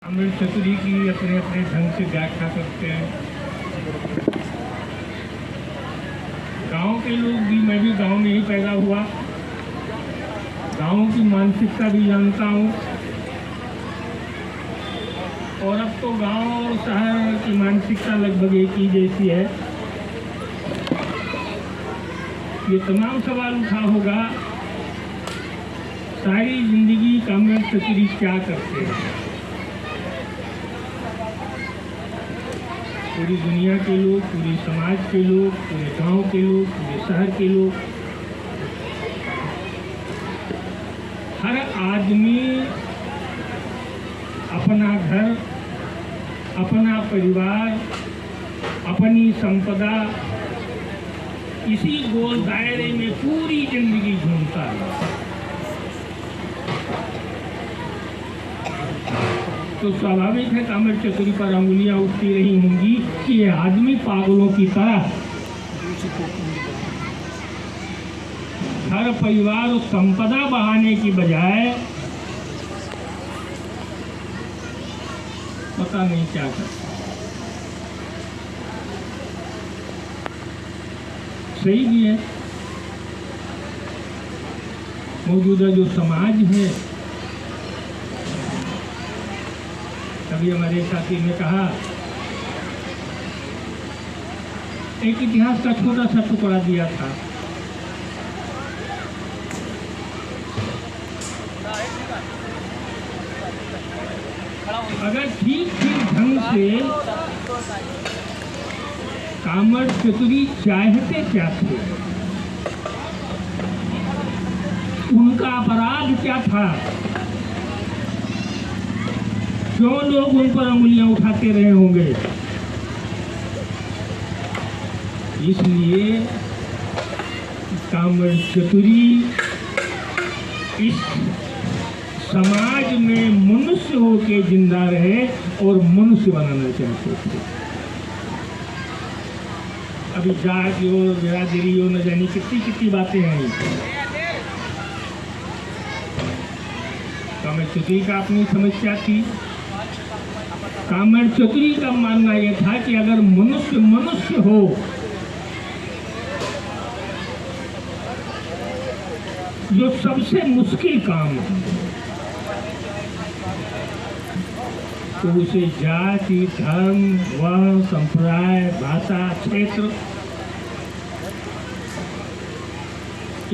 अमृत चतुरी की अपने अपने ढंग से व्याख्या करते हैं। गांव के लोग भी, मैं भी गांव में ही पैदा हुआ, गांव की मानसिकता भी जानता हूँ। और अब तो गांव और शहर की मानसिकता लगभग एक ही जैसी है। ये तमाम सवाल उठा होगा, सारी जिंदगी का अमृत चतुरी क्या करते हैं। पूरी दुनिया के लोग, पूरे समाज के लोग, पूरे गांव के लोग, पूरे शहर के लोग, हर आदमी अपना घर, अपना परिवार, अपनी संपदा, इसी गोल दायरे में पूरी जिंदगी घूमता है। तो स्वाभाविक है कि अमृत चतुरी पर अंगुलियां उठती रही होंगी कि ये आदमी पागलों की तरह हर परिवार और संपदा बढ़ाने की बजाय पता नहीं क्या करता। सही भी है। मौजूदा जो समाज है, अभी हमारे साथी ने कहा, एक इतिहास का छोटा सा टुकड़ा दिया था। अगर ठीक ठीक ढंग से कामर चतुरी चाहते क्या थे, उनका अपराध क्या था, क्यों लोग उन पर अंगुलियां उठाते रहे होंगे। इसलिए कामर चतुरी इस समाज में मनुष्य होके जिंदा रहे और मनुष्य बनाना चाहते थे। अभी जाति और बिरादरी और न जानी कितनी कितनी बातें हैं। कामर चतुरी का अपनी समस्या थी। कामर चतुरी का मानना यह था कि अगर मनुष्य मनुष्य हो जो सबसे मुश्किल काम है, तो उसे जाति, धर्म, वर्ण, संप्रदाय, भाषा, क्षेत्र,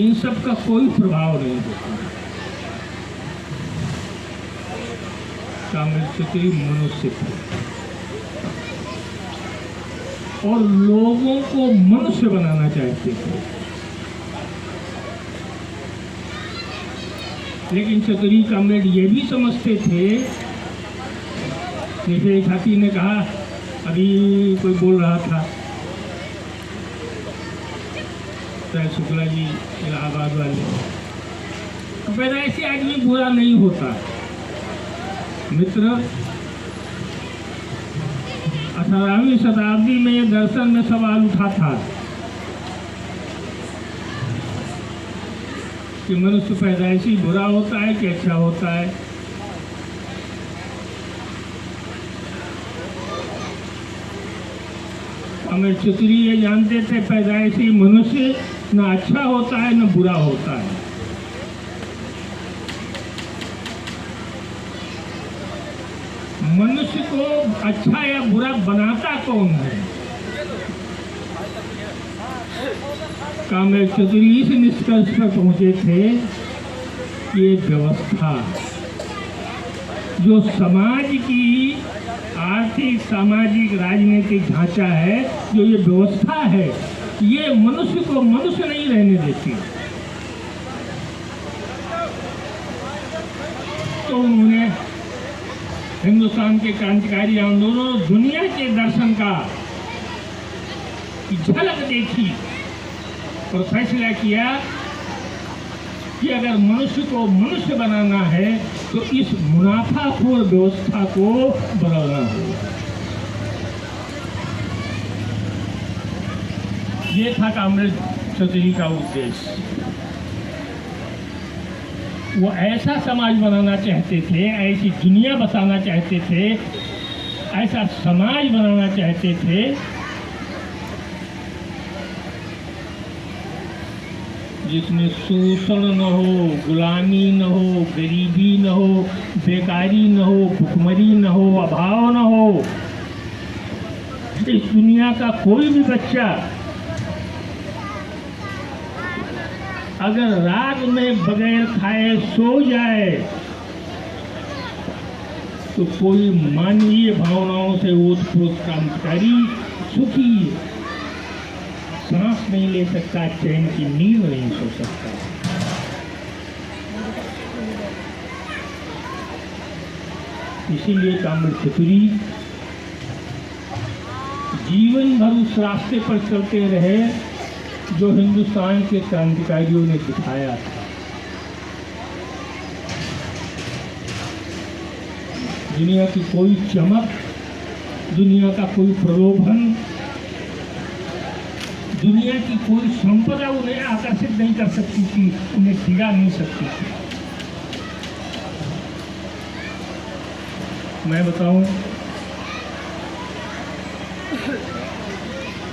इन सब का कोई प्रभाव नहीं होता। कामर चतुरी मनुष्य थे और लोगों को मनुष्य बनाना चाहते थे। लेकिन चतुरी कामरेड ये भी समझते थे, जैसे एक साथी ने कहा, अभी कोई बोल रहा था, शुक्ला जी इलाहाबाद वाले, तो पैदा ऐसे आदमी बुरा नहीं होता। मित्र, 18वीं शताब्दी में ये दर्शन में सवाल उठा था कि मनुष्य पैदाइशी बुरा होता है कि अच्छा होता है। अमृत चतुरी ये जानते थे पैदाइशी मनुष्य न अच्छा होता है न बुरा होता है। मनुष्य को अच्छा या बुरा बनाता कौन है? कामर चतुरी इस निष्कर्ष पर पहुंचे थे कि ये व्यवस्था जो समाज की आर्थिक, सामाजिक, राजनीतिक ढांचा है, जो ये व्यवस्था है, ये मनुष्य को मनुष्य नहीं रहने देती। तो उन्होंने हिंदुस्तान के क्रांतिकारी आंदोलन, दुनिया के दर्शन का झलक देखी और फैसला किया कि अगर मनुष्य को मनुष्य बनाना है तो इस मुनाफाखोर व्यवस्था को बदलना होगा। ये था कामरेड चौधरी का उद्देश्य। वो ऐसा समाज बनाना चाहते थे, ऐसी दुनिया बसाना चाहते थे, ऐसा समाज बनाना चाहते थे जिसमें शोषण न हो, गुलामी न हो, गरीबी न हो, बेकारी न हो, भुखमरी न हो, अभाव न हो। इस दुनिया का कोई भी बच्चा अगर रात में बगैर खाए सो जाए तो कोई मानवीय भावनाओं से ओतप्रोत कर्मचारी सुखी सांस नहीं ले सकता, चैन की नींद नहीं सो सकता। इसीलिए कामर चतुरी जीवन भर उस रास्ते पर चलते रहे जो हिंदुस्तान के क्रांतिकारियों ने दिखाया था। दुनिया की कोई चमक, दुनिया का कोई प्रलोभन, दुनिया की कोई संपदा उन्हें आकर्षित नहीं कर सकती थी, उन्हें खिला नहीं सकती थी। मैं बताऊं,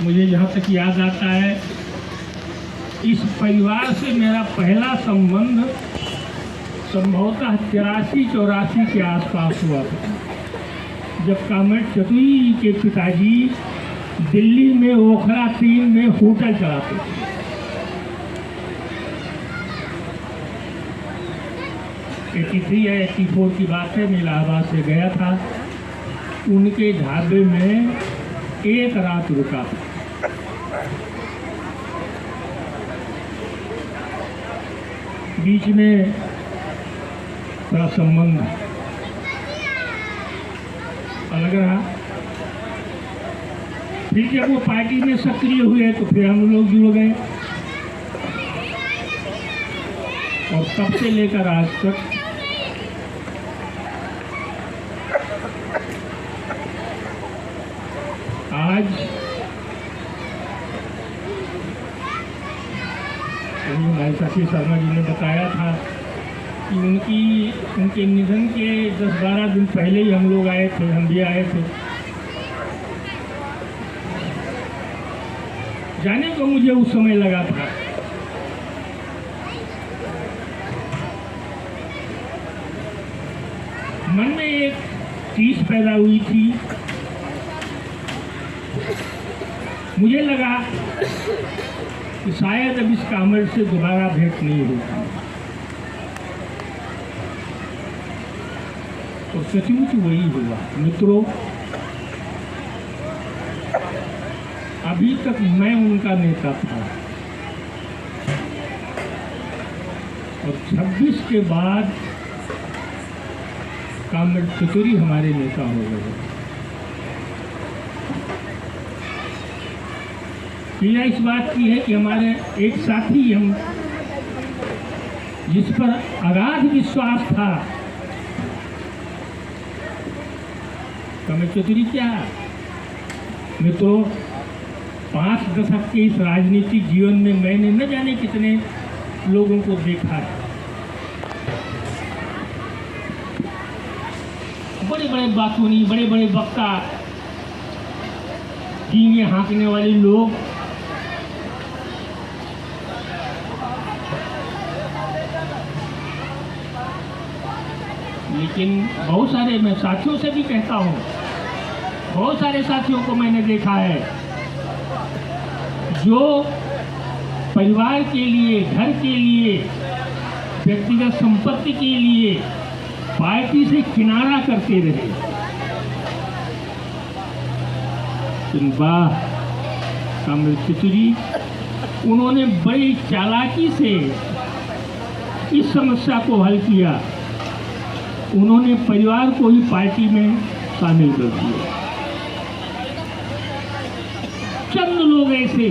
मुझे जहाँ तक याद आता है, इस परिवार से मेरा पहला संबंध संभवतः 83-84 के आसपास हुआ था, जब कामरेड चतुरी के पिताजी दिल्ली में ओखला 3 में होटल चलाते थे। या 84 की बात है, मैं इलाहाबाद से गया था, उनके ढाबे में एक रात रुका था। बीच में थोड़ा संबंध अलग रहा। फिर जब वो पार्टी में सक्रिय हुए तो फिर हम लोग जुड़ गए और तब से लेकर आज तक हमारे साथी शर्मा जी ने बताया था कि उनके निधन के 10-12 दिन पहले ही हम लोग आए थे, हम भी आए थे। जाने को मुझे उस समय लगा था मन में एक चीज पैदा हुई थी, मुझे लगा कि शायद अब इस कामरेड से दोबारा भेंट नहीं होगी। और सचमुच वही हुआ। मित्रों, अभी तक मैं उनका नेता था और 26 के बाद कामरेड चतुरी हमारे नेता हो गए। पीड़ा इस बात की है कि हमारे एक साथी हम जिस पर अगाध विश्वास था, कामरेड चतुरी क्या मित्रों, 5 दशक के इस राजनीतिक जीवन में मैंने न जाने कितने लोगों को देखा है। बड़े बड़े बातूनी, बड़े बड़े वक्ता, डींगे हाँकने वाले लोग लेकिन बहुत सारे, मैं साथियों से भी कहता हूँ, बहुत सारे साथियों को मैंने देखा है जो परिवार के लिए, घर के लिए, व्यक्तिगत संपत्ति के लिए पार्टी से किनारा करते रहे। वाह, कामरेड चतुरी, उन्होंने बड़ी चालाकी से इस समस्या को हल किया। उन्होंने परिवार को ही पार्टी में शामिल कर दिया। चंद लोग ऐसे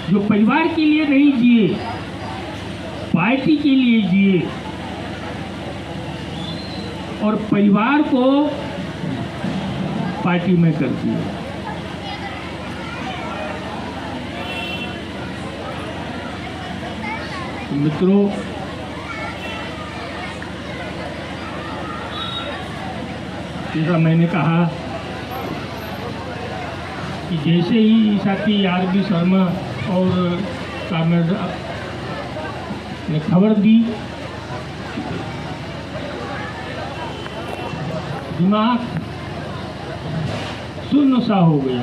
जो परिवार के लिए नहीं जिए, पार्टी के लिए जिए और परिवार को पार्टी में कर दिया। मित्रों, जैसा मैंने कहा कि जैसे ही साथी आर.बी. शर्मा और कामरेड ने खबर दी, दिमाग सुन्न सा हो गया।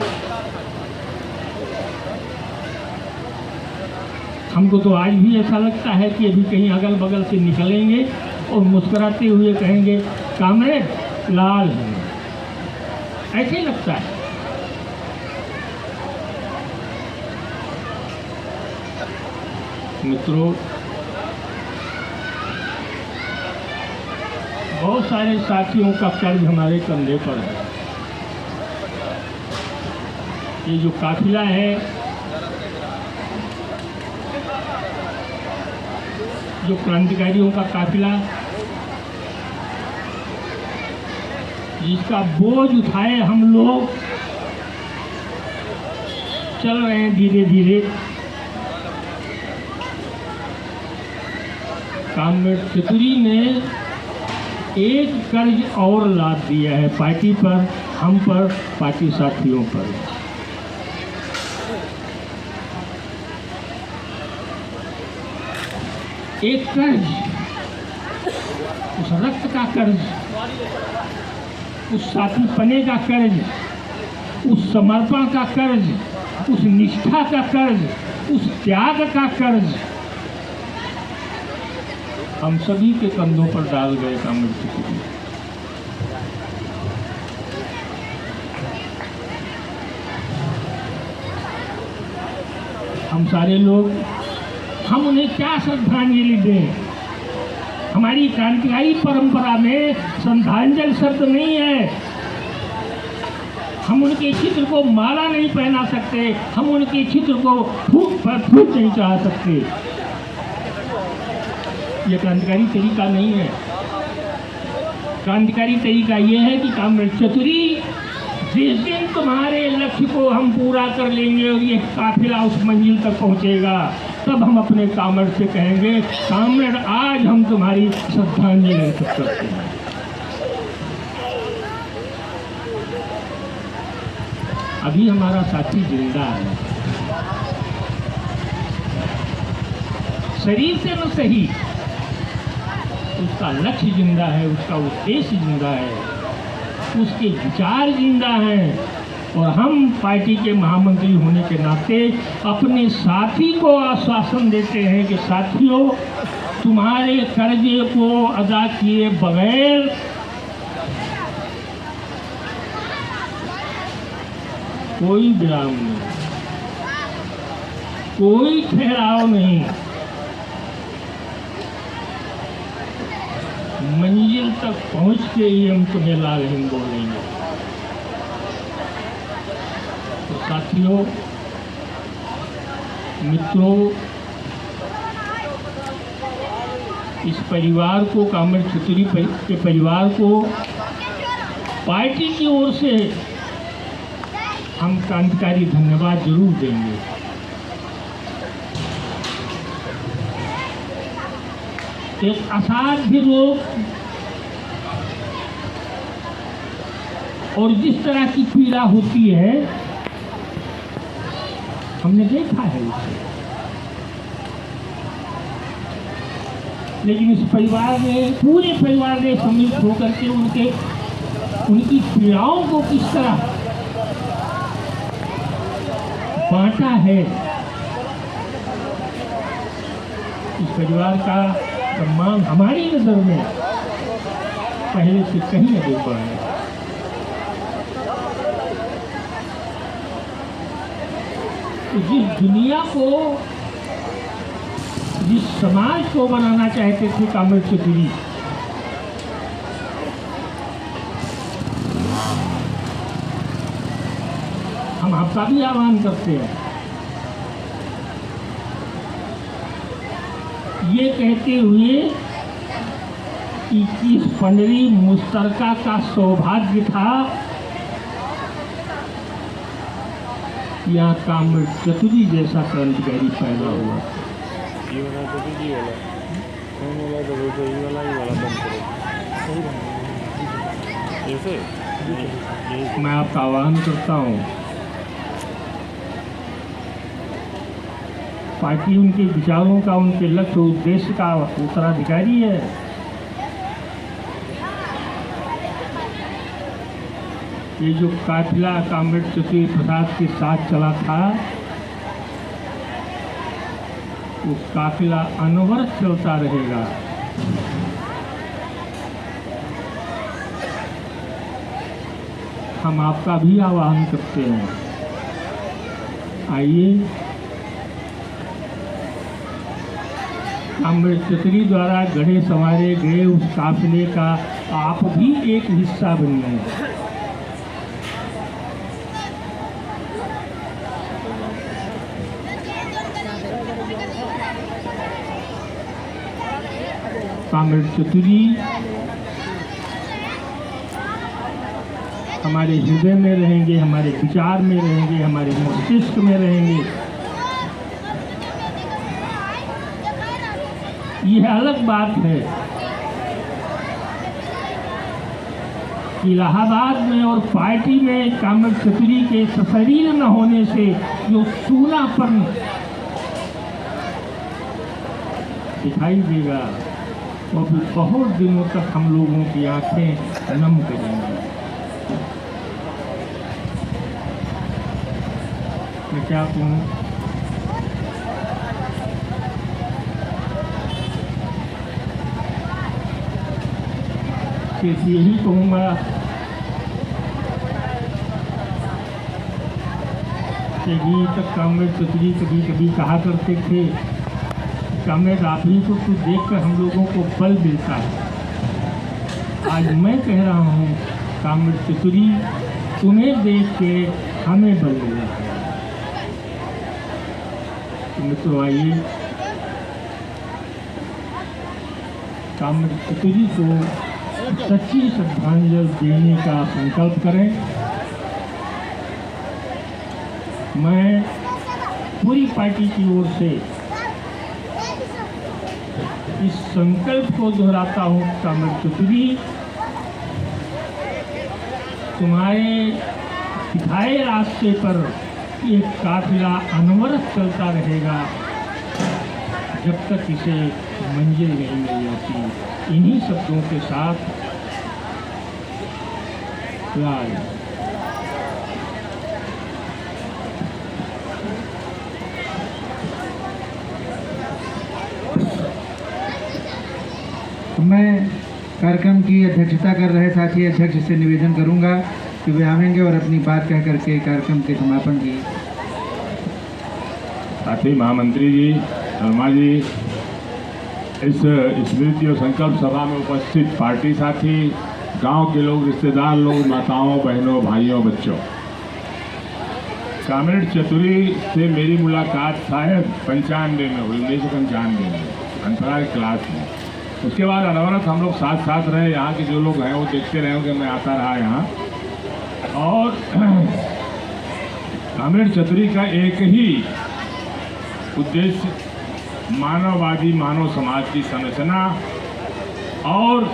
हमको तो आज भी ऐसा लगता है कि अभी कहीं अगल बगल से निकलेंगे और मुस्कुराते हुए कहेंगे कामरेड लाल हैं, ऐसे ही लगता है। मित्रों, बहुत सारे साथियों का कर्ज हमारे कंधे पर है। ये जो काफिला है, जो क्रांतिकारियों का काफिला, जिसका बोझ उठाए हम लोग चल रहे हैं धीरे धीरे, कामरेड चतुरी ने एक कर्ज और लाद दिया है पार्टी पर, हम पर, पार्टी साथियों पर। एक कर्ज, उस रक्त का कर्ज, उस साथी पने का कर्ज, उस समर्पण का कर्ज, उस निष्ठा का कर्ज, उस त्याग का कर्ज हम सभी के कंधों पर डाल गए कामरेड चतुरी। हम सारे लोग, हम उन्हें क्या श्रद्धांजलि दें? हमारी क्रांतिकारी परंपरा में श्रद्धांजलि शब्द नहीं है। हम उनके चित्र को माला नहीं पहना सकते, हम उनके चित्र को फूट पर फूट नहीं चढ़ा सकते। ये क्रांतिकारी तरीका नहीं है। क्रांतिकारी तरीका ये है कि कामरेड चतुरी, जिस दिन तुम्हारे लक्ष्य को हम पूरा कर लेंगे और ये काफिला उस मंजिल तक पहुंचेगा, तब हम अपने कामरेड से कहेंगे कामरेड आज हम तुम्हारी श्रद्धांजलि अर्पित करते हैं। अभी हमारा साथी जिंदा है, शरीर से न सही, उसका लक्ष्य जिंदा है, उसका उद्देश्य जिंदा है, उसके विचार जिंदा हैं। और हम पार्टी के महामंत्री होने के नाते अपने साथी को आश्वासन देते हैं कि साथियों, तुम्हारे कर्जे को अदा किए बगैर कोई विराम नहीं, कोई ठहराव नहीं, मंजिल तक पहुंच के ही हम तुम्हें लाल हिंद बोलेंगे। तो साथियों, मित्रों, इस परिवार को, कामरेड चतुरी के परिवार को पार्टी की ओर से हम क्रांतिकारी धन्यवाद जरूर देंगे। एक असाध्य रोग और जिस तरह की पीड़ा होती है हमने देखा है उसे, लेकिन इस परिवार ने, पूरे परिवार ने सम्मिलित होकर के उनकी पीड़ाओं को किस तरह बांटा है, इस परिवार का सम्मान हमारी नजर में पहले से कहीं अधिक बढ़ा है। तो जिस दुनिया को, जिस समाज को बनाना चाहते थे कामरेड चतुरी, हम आपका भी आह्वान करते हैं, ये कहते हुए कि इस पंडरी मुश्तरका का सौभाग्य था, यहाँ कामरेड चतुरी जैसा क्रांतिकारी पैदा हुआ। ये वाला तो ये वाला कौन वाला तो ये वाला बंद करो ऐसे ये मैं आपका आह्वान करता हूँ, पार्टी उनके विचारों का, उनके लक्ष्य उद्देश्य का उत्तराधिकारी है। ये जो काफिला कामरेड चतुरी प्रसाद के साथ चला था, वो काफिला अनवरत चलता रहेगा। हम आपका भी आह्वान करते हैं, आइए कामरेड चतुरी द्वारा गढ़े संवारे गए उस काफिले का आप भी एक हिस्सा बनिए। कामरेड चतुरी हमारे हृदय में रहेंगे, हमारे विचार में रहेंगे, हमारे मस्तिष्क में रहेंगे। यह अलग बात है कि इलाहाबाद में और पार्टी में कामरेड चतुरी के सशरीर न होने से जो सूनापन दिखाई देगा, वो भी बहुत दिनों तक हम लोगों की आंखें नम करेंगी। मैं क्या कहूँ, सिर्फ यही कहूँगा कि अभी तक कामरेड चतुरी कभी कभी कहा करते थे, कामरेड आप ही को तो देखकर हम लोगों को बल मिलता है। आज मैं कह रहा हूँ, कामरेड चतुरी तुम्हें देख के हमें बल मिला है। मित्रों, आइए कामरेड चतुरी को सच्ची श्रद्धांजलि देने का संकल्प करें। मैं पूरी पार्टी की ओर से इस संकल्प को दोहराता हूँ, कामरेड चतुरी तुम्हारे दिखाए रास्ते पर एक काफिला अनवरत चलता रहेगा जब तक इसे मंजिल नहीं मिल जाती। इन्हीं शब्दों के साथ लाल। मैं कार्यक्रम की अध्यक्षता कर रहे साथी अध्यक्ष से निवेदन करूंगा कि वे आवेंगे और अपनी बात कह करके कार्यक्रम के समापन की। साथी महामंत्री जी, शर्मा जी, इस स्मृति और संकल्प सभा में उपस्थित पार्टी साथी, गांव के लोग, रिश्तेदार लोग, माताओं, बहनों, भाइयों, बच्चों, कामरेड चतुरी से मेरी मुलाकात शायद 95 में हुई, 1995 में, अंतराल क्लास में। उसके बाद अनवरत हम लोग साथ साथ रहे। यहाँ के जो लोग हैं वो देखते रहे कि मैं आता रहा यहाँ। और कामरेड चतुरी का एक ही उद्देश्य मानववादी मानव समाज की संरचना और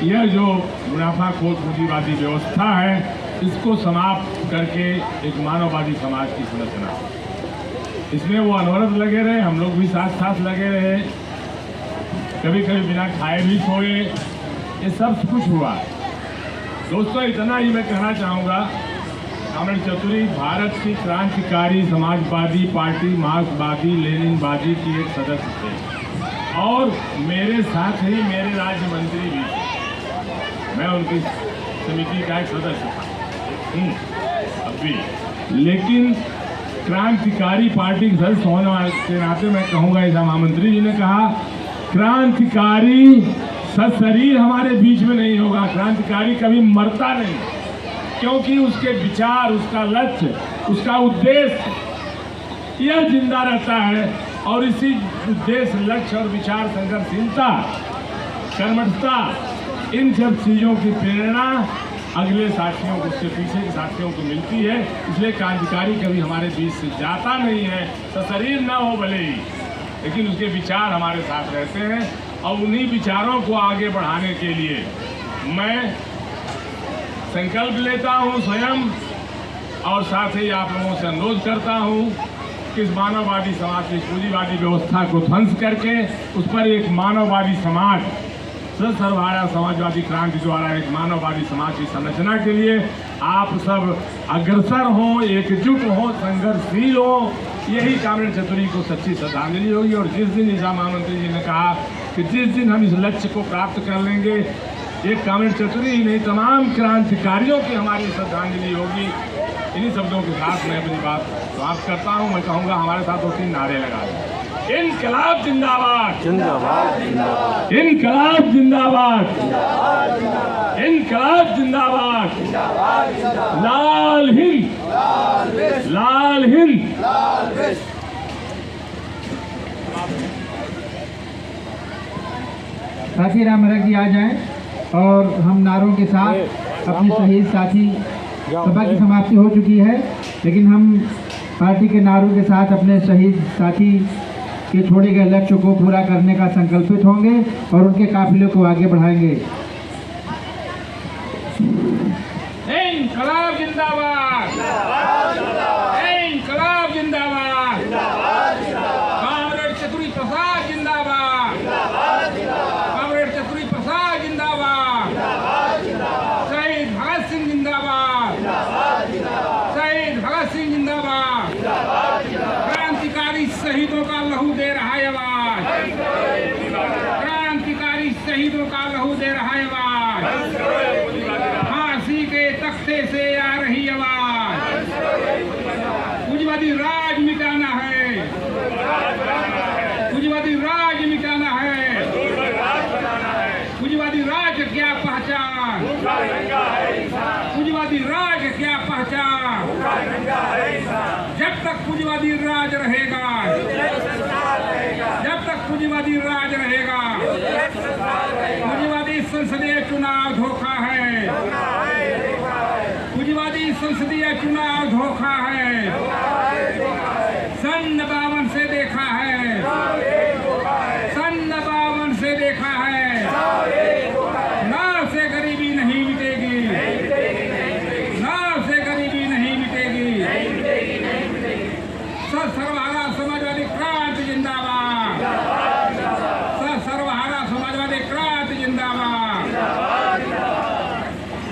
यह जो मुनाफाखोर पूंजीवादी व्यवस्था है इसको समाप्त करके एक मानववादी समाज की संरचना। इसमें वो अनवरत लगे रहे, हम लोग भी साथ साथ लगे रहे, कभी कभी बिना खाए भी सोए, ये सब कुछ हुआ। दोस्तों, इतना ही मैं कहना चाहूँगा, कामरेड चतुरी भारत की क्रांतिकारी समाजवादी पार्टी मार्क्सवादी लेनिनवादी की एक सदस्य थे और मेरे साथ ही मेरे राज्य मंत्री भी थे। मैं उनकी समिति का एक सदस्य था अब भी। लेकिन क्रांतिकारी पार्टी के सदस्य होने के नाते मैं कहूँगा, ऐसा महामंत्री जी ने कहा, क्रांतिकारी सशरीर हमारे बीच में नहीं होगा। क्रांतिकारी कभी मरता नहीं, क्योंकि उसके विचार, उसका लक्ष्य, उसका उद्देश्य यह जिंदा रहता है। और इसी उद्देश्य, लक्ष्य और विचार, संघर्षशीलता, कर्मठता, इन सब चीज़ों की प्रेरणा अगले साथियों को, उसके पीछे के साथियों को मिलती है। इसलिए क्रांतिकारी कभी हमारे बीच से जाता नहीं है, सशरीर ना हो भले ही, लेकिन उसके विचार हमारे साथ रहते हैं और उन्हीं विचारों को आगे बढ़ाने के लिए मैं संकल्प लेता हूं स्वयं और साथ ही आप लोगों से अनुरोध करता हूं कि इस मानववादी समाज की पूंजीवादी व्यवस्था को ध्वंस करके उस पर एक मानववादी समाज सर्वहारा समाजवादी क्रांति द्वारा एक मानववादी समाज की संरचना के लिए आप सब अग्रसर हो, एकजुट हो, संघर्षशील हो। यही कामरेड चतुरी को सच्ची श्रद्धांजलि होगी। और जिस दिन ईसा महामंत्री जी ने कहा कि जिस दिन हम इस लक्ष्य को प्राप्त कर लेंगे, एक कामरेड चतुरी ही नहीं तमाम क्रांतिकारियों की हमारी श्रद्धांजलि होगी। इन्हीं शब्दों के साथ मैं अपनी बात समाप्त करता हूँ। मैं कहूँगा हमारे साथ 2-3 नारे लगा दें। इनकलाब जिंदाबाद, इनकलाब जिंदाबाद, इनकलाब जिंदाबाद, लाल हिंद, लाल हिंद। साथी राम महरा जी आ जाएं और हम नारों के साथ अपने शहीद साथी सभा की समाप्ति हो चुकी है, लेकिन हम पार्टी के नारों के साथ अपने शहीद साथी के छोड़े गए लक्ष्य को पूरा करने का संकल्पित होंगे और उनके काफिले को आगे बढ़ाएंगे। इनकलाब जिंदाबाद, इनकलाब जिंदाबाद, कामरेड चतुरी प्रसाद जिंदाबाद, कामरेड चतुरी प्रसाद जिंदाबाद, शहीद भगत सिंह जिंदाबाद, शहीद भगत सिंह जिंदाबाद, क्रांतिकारी शहीदों का लहू दे रहा है आवाज, क्रांतिकारी शहीदों का लहू दे रहा है आवाज, फांसी के तख्ते से आ रही आवाज, पूंजीवादी राज मिटाना है, पूंजीवादी राज मिटाना है, पूंजीवादी राज क्या पहचान, पूंजीवादी राज क्या पहचान, जब तक पूंजीवादी राज रहेगा, जब तक पूंजीवादी राज रहेगा, पूंजीवादी संसदीय चुनाव धोखा है, पूंजीवादी संसदीय चुनाव धोखा है, सन 52 से देखा है, सन 52 से देखा है, नाव से गरीबी नहीं मिटेगी, नाव से गरीबी नहीं मिटेगी। सर्वहारा समाजवादी क्रांति जिंदाबाद, सर्वहारा समाजवादी क्रांति जिंदाबाद।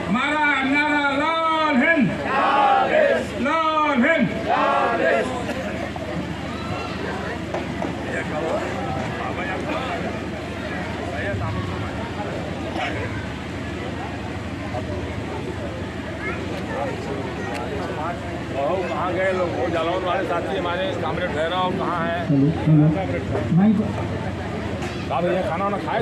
हमारा नारा लाल हिंद, लाल हिंद। कहाँ गए लोग? वो जालौन वाले साथी हमारे कामरेड ठहराव कहाँ है? Hello, hello. साहब भैया खाना वाना खाए?